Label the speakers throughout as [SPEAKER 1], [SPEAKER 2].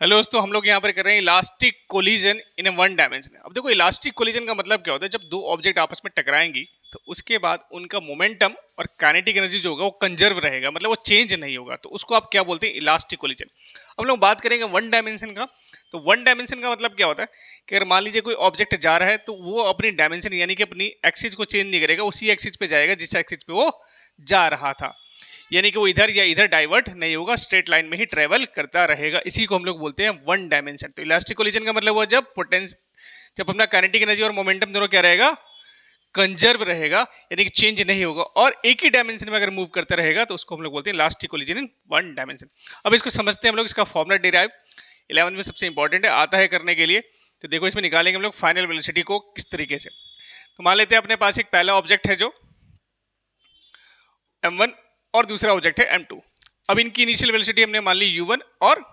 [SPEAKER 1] Hello दोस्तों, हम लोग यहाँ पर कर रहे हैं इलास्टिक कोलिजन इन ए वन डायमेंशन। अब देखो, इलास्टिक कोलिजन का मतलब क्या होता है? जब दो ऑब्जेक्ट आपस में टकराएंगी तो उसके बाद उनका मोमेंटम और काइनेटिक एनर्जी जो होगा वो कंजर्व रहेगा, मतलब वो चेंज नहीं होगा। तो उसको आप क्या बोलते हैं? Elastic collision. हम लोग बात करेंगे वन डायमेंशन का। तो वन डायमेंशन का मतलब क्या होता है कि अगर मान लीजिए कोई ऑब्जेक्ट जा रहा है तो वो अपनी डायमेंशन यानी कि अपनी एक्सिस को चेंज नहीं करेगा, उसी एक्सिस पे जाएगा जिस एक्सिस पे वो जा रहा था। यानी कि वो इधर या इधर डाइवर्ट नहीं होगा, स्ट्रेट लाइन में ही ट्रेवल करता रहेगा। इसी को हम लोग बोलते हैं वन डायमेंशन। तो इलास्टिक कोलिजन का मतलब हुआ जब अपना काइनेटिक एनर्जी और मोमेंटम दोनों क्या रहेगा? कंजर्व रहेगा, यानी कि चेंज नहीं होगा और एक ही डायमेंशन में अगर मूव करता रहेगा तो उसको हम लोग बोलते हैं elastic collision in one dimension. अब इसको समझते हैं हम लोग। इसका फॉर्मूला डिराइव 11th में सबसे इंपॉर्टेंट है, आता है करने के लिए। तो देखो, इसमें निकालेंगे हम लोग फाइनल वेलोसिटी को किस तरीके से। तो मान लेते हैं अपने पास एक पहला ऑब्जेक्ट है जो m1 और दूसरा ऑब्जेक्ट है m2। अब इनकी इनिशियल वेलोसिटी हमने मान ली u1 और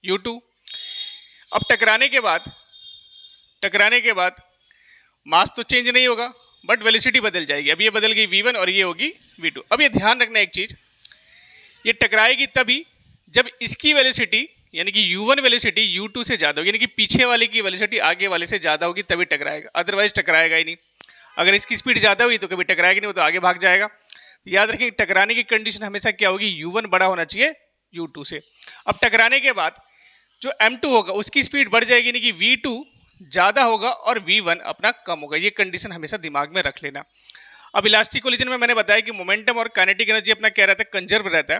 [SPEAKER 1] u2। अब टकराने के बाद मास तो चेंज नहीं होगा बट वेलोसिटी बदल जाएगी। अब ये बदल गई v1 और ये होगी v2। अब ये ध्यान रखना एक चीज, ये टकराएगी तभी जब इसकी वेलोसिटी यानी कि u1 वेलोसिटी u2 से ज्यादा होगी, यानी कि पीछे वाले की वेलोसिटी आगे वाले से ज्यादा होगी, तभी टकराएगा, अदरवाइज टकराएगा ही नहीं। अगर इसकी स्पीड ज्यादा हुई तो कभी टकराएगी नहीं, वो तो आगे भाग जाएगा। तो याद रखें, टकराने की कंडीशन हमेशा क्या होगी? u1 बड़ा होना चाहिए u2 से। अब टकराने के बाद जो m2 होगा उसकी स्पीड बढ़ जाएगी, यानी कि v2 ज्यादा होगा और v1 अपना कम होगा। ये कंडीशन हमेशा दिमाग में रख लेना। अब इलास्टिक कोलिजन में मैंने बताया कि मोमेंटम और काइनेटिक एनर्जी अपना क्या रहता है? कंजर्व रहता है।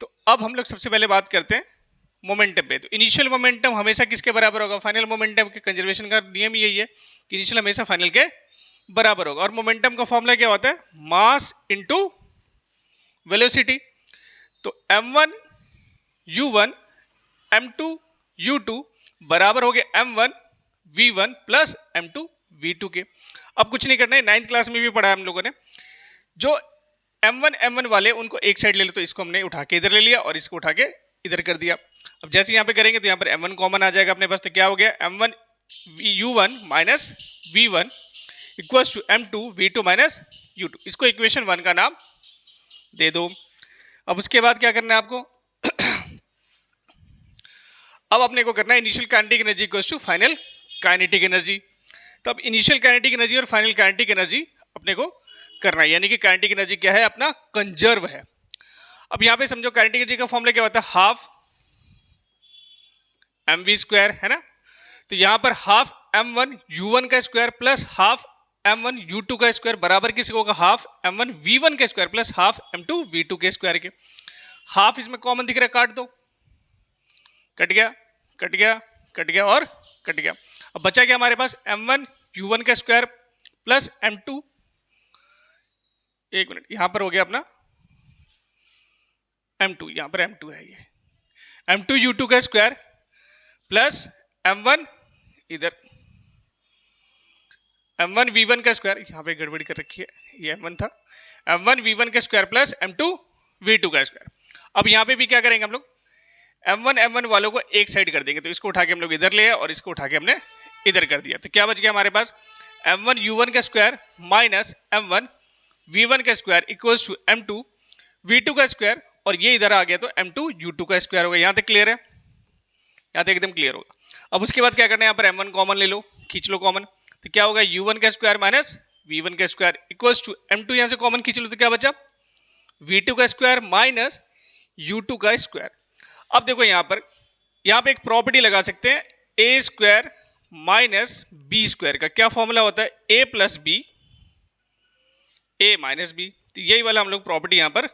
[SPEAKER 1] तो अब हम लोग सबसे पहले बात करते हैं मोमेंटम पे। तो इनिशियल मोमेंटम हमेशा किसके बराबर होगा? फाइनल मोमेंटम के। कंजर्वेशन का नियम यही है कि इनिशियल हमेशा फाइनल के बराबर होगा। और मोमेंटम का फॉर्मूला क्या होता है? Mass into velocity. तो m1 u1 m2 u2 बराबर हो गया m1 v1 plus m2 v2 के। अब कुछ नहीं करना है, 9th क्लास में भी पढ़ा है हम लोगों ने। जो m1 वाले उनको एक साइड ले लो, तो इसको हमने उठा के इधर ले लिया और इसको उठा के इधर कर दिया। अब जैसे यहाँ पे करेंगे तो यहाँ पर m1 कॉमन आ जाएगा अपने पास। तो क्या हो गया? m1 u1 minus v1 equals to m2 v2 minus u2। इसको इक्वेशन 1 का नाम दे दो। अब उसके बाद क्या करना है आपको? अब अपने को करना है initial kinetic energy equals to final kinetic energy. तो अब इनिशियल काइनेटिक एनर्जी और फाइनल काइनेटिक एनर्जी अपने को करना है, यानी कि काइनेटिक एनर्जी क्या है? अपना कंजर्व है। अब यहां पे समझो काइनेटिक एनर्जी का फॉर्मूला क्या होता है? हाफ mv स्क्वायर, है ना। तो यहां पर हाफ m1 u1 का square plus half m1 u2 का स्क्वायर बराबर किसी को होगा? हाफ m1 v1 का square plus half m2 v2 के स्क्वायर के। हाफ इसमें कॉमन दिख रहा है, काट दो, कट गया, कट गया, कट गया और कट गया। अब बचा क्या हमारे पास? m1 u1 का स्क्वायर प्लस m2, एक मिनट, यहां पर हो गया अपना m2, यहां पर m2 है, ये m2 u2 का स्क्वायर प्लस m1 इधर m1 v1 का स्क्वायर, यहां पे गड़बड़ी कर रखी है, ये m1 था, m1 v1 का स्क्वायर प्लस m2 v2 का स्क्वायर। अब यहां पे भी क्या करेंगे हम लोग? m1 वालों को एक साइड कर देंगे। तो इसको उठा के हम लोग इधर ले आए और इसको उठा के हमने इधर कर दिया। तो क्या बच गया हमारे पास? m1 u1 का स्क्वायर माइनस m1 v1 का square equals to m2 v2 का स्क्वायर, और ये इधर आ गया तो m2 u2 का स्क्वायर होगा। यहां तक क्लियर है? यहां तक एकदम क्लियर होगा। अब उसके बाद क्या करना है? यहाँ पर m1 कॉमन ले लो, खींच लो कॉमन। तो क्या होगा? u1 का स्क्वायर माइनस v1 का स्क्वायर इक्वल्स टू m2, यहां से कॉमन खींच लो तो क्या बचा? v2 का स्क्वायर माइनस u2 का स्क्वायर। अब देखो यहां पे एक प्रॉपर्टी लगा सकते हैं, ए स्क्वायर माइनस बी स्क्वायर का क्या फॉर्मूला होता है? ए प्लस बी, ए माइनस बी। तो यही वाला हम लोग प्रॉपर्टी यहां पर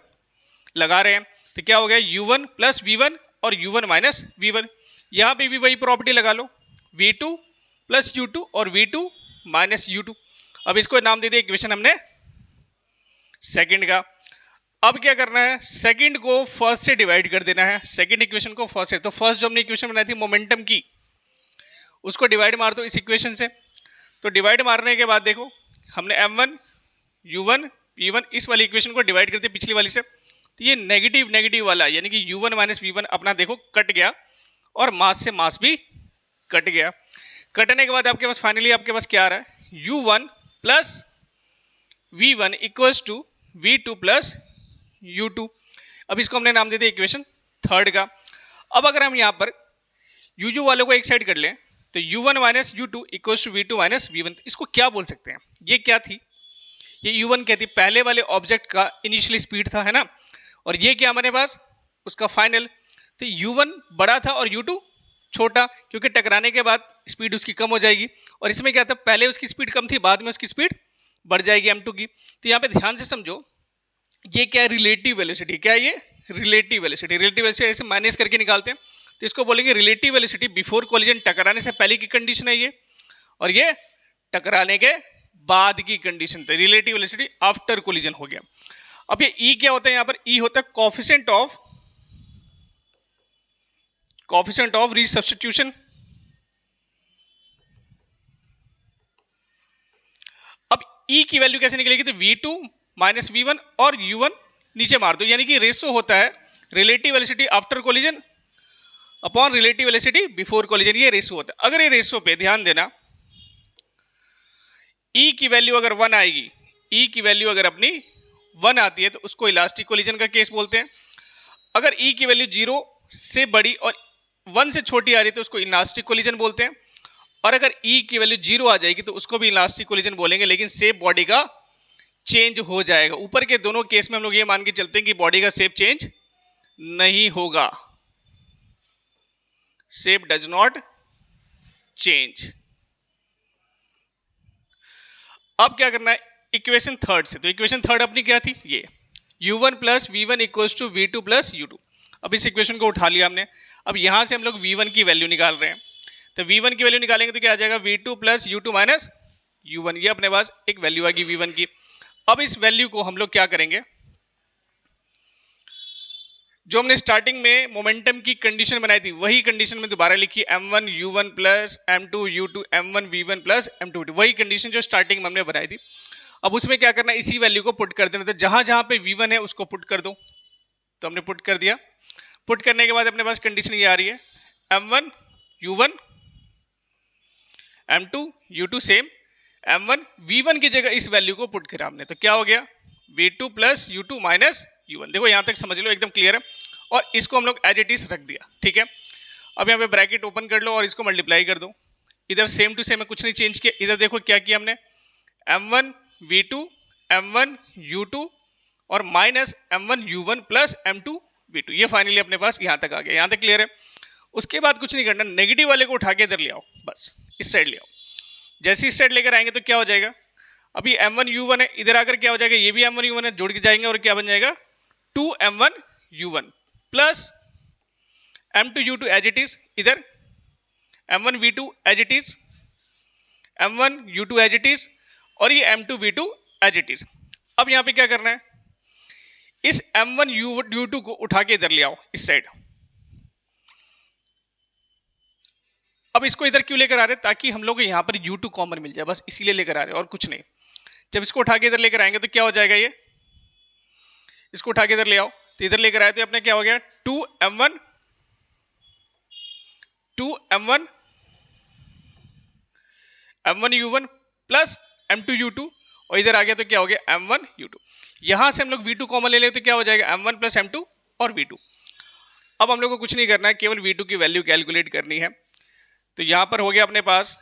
[SPEAKER 1] लगा रहे हैं। तो क्या हो गया? u1 प्लस v1 और u1 माइनस v1। यहां पे भी वही प्रॉपर्टी लगा लो, v2 प्लस u2 और v2 माइनस u2। अब इसको नाम दे दिया इक्वेशन हमने सेकंड का। अब क्या करना है? सेकंड को फर्स्ट से डिवाइड कर देना है, सेकंड इक्वेशन को फर्स्ट से। तो फर्स्ट जो हमने इक्वेशन बनाई थी मोमेंटम की, उसको डिवाइड मार दो इस इक्वेशन से। तो डिवाइड मारने के बाद देखो, हमने m1 u1 v1 इस वाली इक्वेशन को डिवाइड करते पिछली वाली से। तो ये नेगेटिव नेगेटिव वाला यानी कि u1 माइनस v1 अपना देखो कट गया और मास से मास भी कट गया। कटने के बाद आपके पास फाइनली आपके पास क्या आ रहा है? u1 plus v1 equals to v2 plus u2। अब इसको हमने नाम दे दिया इक्वेशन थर्ड का। अब अगर हम यहां पर u वालों को एक साइड कर लें तो u1 minus u2 equals to v2 minus v1। इसको क्या बोल सकते हैं, ये क्या थी, ये u1 क्या थी, पहले वाले ऑब्जेक्ट का इनिशियल स्पीड था, है ना, और ये क्या हमारे पास उसका फाइनल। तो u1 बड़ा था और u2 छोटा, क्योंकि टकराने के बाद स्पीड उसकी कम हो जाएगी। और इसमें क्या था, पहले उसकी स्पीड कम थी, बाद में उसकी स्पीड बढ़ जाएगी m2 की। तो यहाँ पे ध्यान से समझो, ये क्या है, रिलेटिव वेलोसिटी। क्या है ये, रिलेटिव वेलोसिटी। रिलेटिव वेलोसिटी ऐसे माइनस करके निकालते हैं, तो इसको बोलेंगे रिलेटिव वेलोसिटी बिफोर कोलिजन, टकराने से पहले की कंडीशन है ये, और ये टकराने के बाद की कंडीशन थी। रिलेटिव वेलोसिटी आफ्टर कोलिजन हो गया। अब ये ई क्या होता है, यहाँ पर ई होता है कोफिशिएंट ऑफ रीसब्स्टिट्यूशन। अब ई की वैल्यू कैसे निकलेगी, तो v2 माइनस v1 और u1 नीचे मार दो, यानी कि रेशो होता है relative velocity after collision upon relative velocity before collision, ये रेशो होता है। अगर ये रेशो पे ध्यान देना, ई की वैल्यू अगर 1 आएगी, ई की वैल्यू अगर अपनी 1 आती है तो उसको इलास्टिक कोलिजन का केस बोलते हैं। अगर ई की वैल्यू 0 से बड़ी और 1 से छोटी आ रही है तो उसको इलास्टिक कोलिजन बोलते हैं। और अगर ई की वैल्यू 0 आ जाएगी तो उसको भी इलास्टिक कोलिजन बोलेंगे, लेकिन शेप बॉडी का चेंज हो जाएगा। ऊपर के दोनों केस में हम लोग ये मान के चलते हैं कि बॉडी का शेप चेंज नहीं होगा, शेप डज नॉट चेंज। अब क्या करना है, इक्वेशन थर्ड से। तो इक्वेशन थर्ड अपनी क्या थी, ये u1 plus V one equals to V two plus u2। अब इस इक्वेशन को उठा लिया हमने। अब यहां से हम लोग v1 की वैल्यू निकाल रहे हैं, तो v1 की वैल्यू निकालेंगे तो क्या आ जाएगा, v2 plus u2 minus u1। ये अपने पास एक वैल्यू आ गई v1 की। अब इस वैल्यू को हम लोग क्या करेंगे, जो हमने स्टार्टिंग में मोमेंटम की कंडीशन बनाई थी वही कंडीशन में दोबारा लिखी, m1 u1 plus m2 u2 m1 v1 plus m2 v2, वही कंडीशन जो स्टार्टिंग में हमने बनाई थी। अब उसमें क्या करना है, इसी वैल्यू को पुट कर देना। तो जहां जहां पे v1 है उसको पुट कर दो, तो हमने पुट कर दिया। पुट करने के बाद अपने पास कंडीशन ये आ रही है, m1 u1 m2 u2 same, m1 v1 की जगह इस वैल्यू को पुट करा हमने, तो क्या हो गया, v2 plus u2 minus u1। देखो यहां तक समझ लो, एकदम क्लियर है। और इसको हम लोग एज इट इज रख दिया, ठीक है। अब यहाँ पे ब्रैकेट ओपन कर लो और इसको मल्टीप्लाई कर दो। इधर सेम टू सेम है, कुछ नहीं चेंज किया। इधर देखो क्या किया हमने, m1 v2 m1 u2 और minus m1 u1 plus m2 v2। ये फाइनली अपने पास यहां तक आ गया। यहां तक क्लियर है। उसके बाद कुछ नहीं करना, नेगेटिव वाले को उठा के इधर ले आओ, बस इस साइड ले आओ। जैसे इस साइड लेकर आएंगे तो क्या हो जाएगा, अभी m1 u1 है, इधर आकर क्या हो जाएगा, ये भी m1 u1 है, जोड़ के जाएंगे और क्या बन जाएगा 2m1 u1 plus m2 u2 as it is, इधर m1 v2 as it is, m1 u2 as it is, और ये m2 v2 as it is. अब यहां पे क्या करना है, इस m1 u2 को उठा के इधर ले आओ इस साइड। अब इसको इधर क्यों लेकर आ रहे हैं, ताकि हम लोग यहां पर u2 कॉमन मिल जाए, बस इसीलिए लेकर आ रहे हैं और कुछ नहीं। जब इसको उठा के इधर लेकर आएंगे तो क्या हो जाएगा, ये इसको उठा के इधर ले आओ, तो इधर लेकर आए तो अपने क्या हो गया 2m1 m1 u1 plus m2 u2, और इधर आ गया तो क्या हो गया m1 u2। यहां से हम लोग v2 कॉमन ले लेते तो क्या हो जाएगा m1 प्लस m2 और v2। अब हम लोग को कुछ नहीं करना है, केवल v2 की वैल्यू कैलकुलेट करनी है। तो यहां पर हो गया अपने पास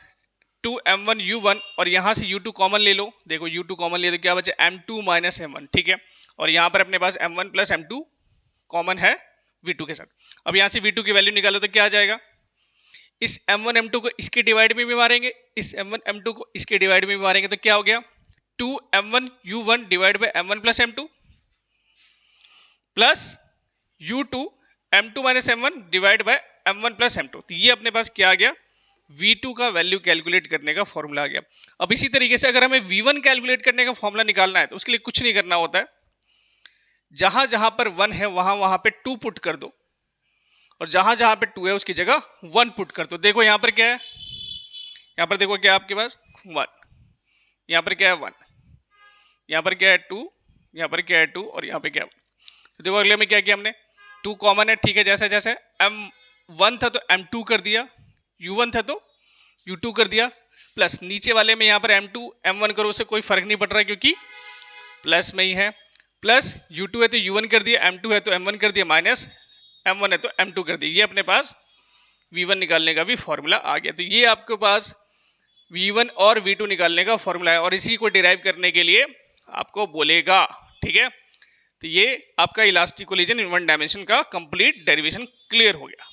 [SPEAKER 1] 2m1 u1 और यहां से u2 कॉमन ले लो। देखो u2 कॉमन ले तो क्या बचे m2 माइनस m1, ठीक है। और यहां पर अपने पास m1 प्लस m2 कॉमन है v2 के साथ। अब यहां से v2 की वैल्यू निकालो तो क्या आ जाएगा, इस m1 m2 को इसके डिवाइड में भी मारेंगे, इस m1 m2 को इसके डिवाइड में भी मारेंगे, तो क्या हो गया 2m1 u1 divide by m1 plus m2 plus u2 m2 minus m1 divide by m1 plus m2। तो ये अपने पास क्या आ गया, v2 का वैल्यू कैलकुलेट करने का फॉर्मूला आ गया। अब इसी तरीके से अगर हमें v1 कैलकुलेट करने का फॉर्मूला निकालना है तो उसके लिए कुछ नहीं करना होता है, जहां जहां पर 1 है वहां वहां पे 2 पुट कर दो, और जहां जहां पे 2 है उसकी जगह 1 पुट कर दो। देखो यहां पर क्या है, यहां पर देखो क्या है आपके पास 1, यहां पर क्या है 1, यहां पर क्या है 2, यहां पर क्या है 2 और यहां पे क्या है 1। तो देखो अगले में क्या किया हमने, 2 कॉमन है, ठीक है। जैसे जैसे m1 था तो m2 कर दिया, u1 था तो u2 कर दिया, प्लस नीचे वाले में यहाँ पर m2 m1 करो, उससे कोई फर्क नहीं पड़ रहा क्योंकि प्लस में ही है। प्लस u2 है तो u1 कर दिया, m2 है तो m1 कर दिया, माइनस m1 है तो m2 कर दिया। ये अपने पास V1 निकालने का भी फॉर्मूला आ गया। तो ये आपके पास V1 और V2 निकालने का फॉर्मूला है और इसी को डिराइव करने के लिए आपको बोलेगा, ठीक है। तो ये आपका elastic collision in one dimension का कंप्लीट डेरिवेशन क्लियर हो गया।